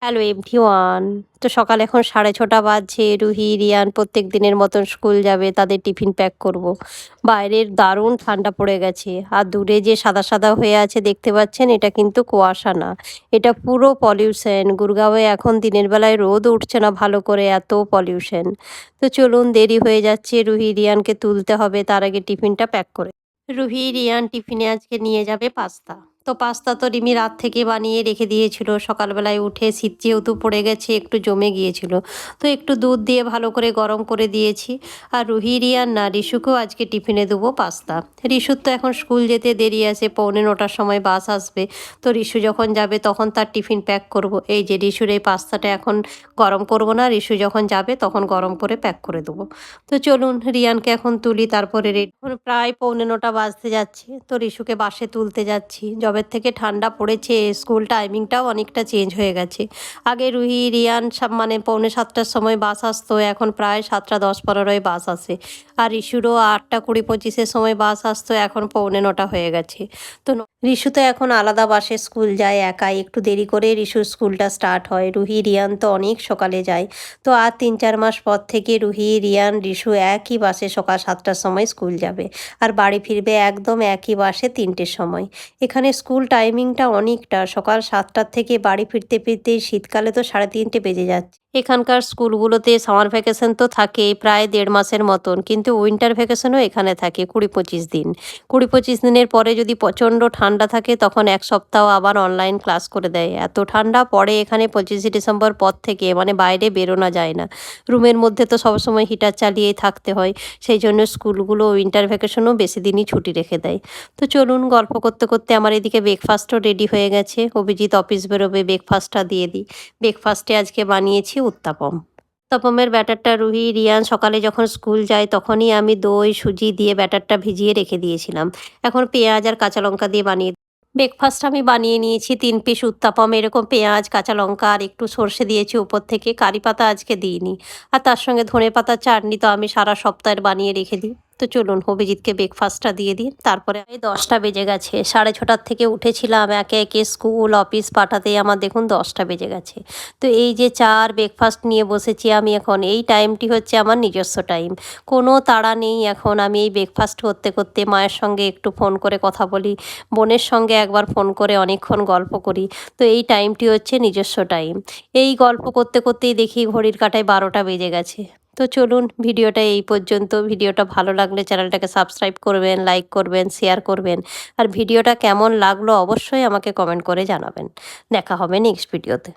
Hello everyone. তো সকাল এখন 6:30 বাজছে। রুহি, রিয়ান প্রত্যেক দিনের মতন স্কুল যাবে। তাদের টিফিন প্যাক করব। বাইরের দারুণ ঠান্ডা পড়ে গেছে। আর দূরে যে সাদা, সাদা হয়ে আছে দেখতে পাচ্ছেন এটা কিন্তু কুয়াশা না। এটা পুরো পলিউশন। গুরগাঁওয়ে এখন দিনের বেলায় রোদ উঠছে না ভালো করে, এত পলিউশন। তো চলুন, দেরি হয়ে যাচ্ছে। রুহি, রিয়ানকে তুলতে হবে, তার আগে টিফিনটা প্যাক করে। রুহি, রিয়ান টিফিনে আজকে নিয়ে যাবে পাস্তা। তো পাস্তা তো রিমি রাত থেকে বানিয়ে রেখে দিয়েছিল। সকালবেলায় উঠে শীত যেহেতু পড়ে গেছে একটু জমে গিয়েছিল। তো একটু দুধ দিয়ে ভালো করে গরম করে দিয়েছি। আর রুহি, রিয়ান না, রিশুকেও আজকে টিফিনে দেবো পাস্তা। রিশুর তো এখন স্কুল যেতে দেরি আছে, 8:45টার সময় বাস আসবে। তো রিশু যখন যাবে তখন তার টিফিন প্যাক করব। এই যে রিশুর এই পাস্তাটা এখন গরম করব না, রিশু যখন যাবে তখন গরম করে প্যাক করে দেবো। তো চলুন, রিয়ানকে এখন তুলি, তারপরে এখন প্রায় 8:45 বাজতে যাচ্ছে। তো রিশুকে বাসে তুলতে যাচ্ছি। যবের থেকে ঠান্ডা পড়েছে স্কুল টাইমিংটাও অনেকটা চেঞ্জ হয়ে গেছে। আগে রুহি, রিয়ান মানে 6:45টার সময় বাস আসতো, এখন প্রায় 7:10-15 বাস আসে। আর রিশুরও 8:20-25-এর সময় বাস আসতো, এখন 8:45 হয়ে গেছে। তো রিশু তো এখন আলাদা বাসে স্কুল যায় একাই, একটু দেরি করে রিশুর স্কুলটা স্টার্ট হয়। রুহি, রিয়ান তো অনেক সকালে যায়। তো আর 3-4 মাস পর থেকে রুহি, রিয়ান, রিশু একই বাসে সকাল 7টার সময় স্কুল যাবে। আর বাড়ি ফিরবে একদম একই বাসে 3টের সময়। এখানে স্কুল টাইমিংটা অনেকটা, সকাল 7টার থেকে বাড়ি ফিরতে ফিরতে শীতকালে তো 3:30 বেজে যাচ্ছে। এখানকার স্কুলগুলোতে সামার ভ্যাকেশন তো থাকেই প্রায় 1.5 মাসের মতন, কিন্তু উইন্টার ভ্যাকেশনও এখানে থাকে 20-25 দিন। 20-25 দিনের পরে যদি প্রচণ্ড ঠান্ডা থাকে তখন 1 সপ্তাহ আবার অনলাইন ক্লাস করে দেয়। এত ঠান্ডা পড়ে এখানে 25শে ডিসেম্বর পর থেকে, মানে বাইরে বেরোনো যায় না। রুমের মধ্যে তো সবসময় হিটার চালিয়েই থাকতে হয়। সেই জন্য স্কুলগুলো উইন্টার ভ্যাকেশনও বেশি দিনই ছুটি রেখে দেয়। তো চলুন, গল্প করতে করতে আমার এদিকে ব্রেকফাস্টও রেডি হয়ে গেছে। অভিজিৎ অফিস বেরোবে, ব্রেকফাস্টটা দিয়ে দিই। ব্রেকফাস্টে আজকে বানিয়েছি উত্তাপম। উত্তাপমের ব্যাটারটা রুহি, রিয়ান সকালে যখন স্কুল যায় তখনই আমি দই, সুজি দিয়ে ব্যাটারটা ভিজিয়ে রেখে দিয়েছিলাম। এখন পেঁয়াজ আর কাঁচা লঙ্কা দিয়ে বানিয়ে ব্রেকফাস্ট আমি বানিয়ে নিয়েছি। 3 পিস উত্তাপম, এরকম পেঁয়াজ, কাঁচা লঙ্কা আর একটু সর্ষে দিয়েছি উপর থেকে। কারি পাতা আজকে দিইনি। আর তার সঙ্গে ধনেপাতার চাটনি তো আমি সারা সপ্তাহের বানিয়ে রেখে দিই। তো চলুন অভিজিৎকে ব্রেকফাস্টটা দিয়ে দিই। তারপরে এই 10টা বেজে গেছে। 6:30টার থেকে উঠেছিলাম, একে একে স্কুল অফিস পাঠাতেই আমার দেখুন 10টা বেজে গেছে। তো এই যে চা আর ব্রেকফাস্ট নিয়ে বসেছি আমি এখন, এই টাইমটি হচ্ছে আমার নিজস্ব টাইম। কোনো তাড়া নেই এখন। আমি এই ব্রেকফাস্ট করতে করতে মায়ের সঙ্গে একটু ফোন করে কথা বলি, বোনের সঙ্গে একবার ফোন করে অনেকক্ষণ গল্প করি। তো এই টাইমটি হচ্ছে নিজস্ব টাইম। এই গল্প করতে করতেই দেখি ঘড়ির কাঁটায় 12টা বেজে গেছে। তো চলুন, ভিডিওটা এই পর্যন্ত। ভিডিওটা ভালো লাগলে চ্যানেলটাকে সাবস্ক্রাইব করবেন, লাইক করবেন, শেয়ার করবেন। আর ভিডিওটা কেমন লাগলো অবশ্যই আমাকে কমেন্ট করে জানাবেন। দেখা হবে নেক্সট ভিডিওতে।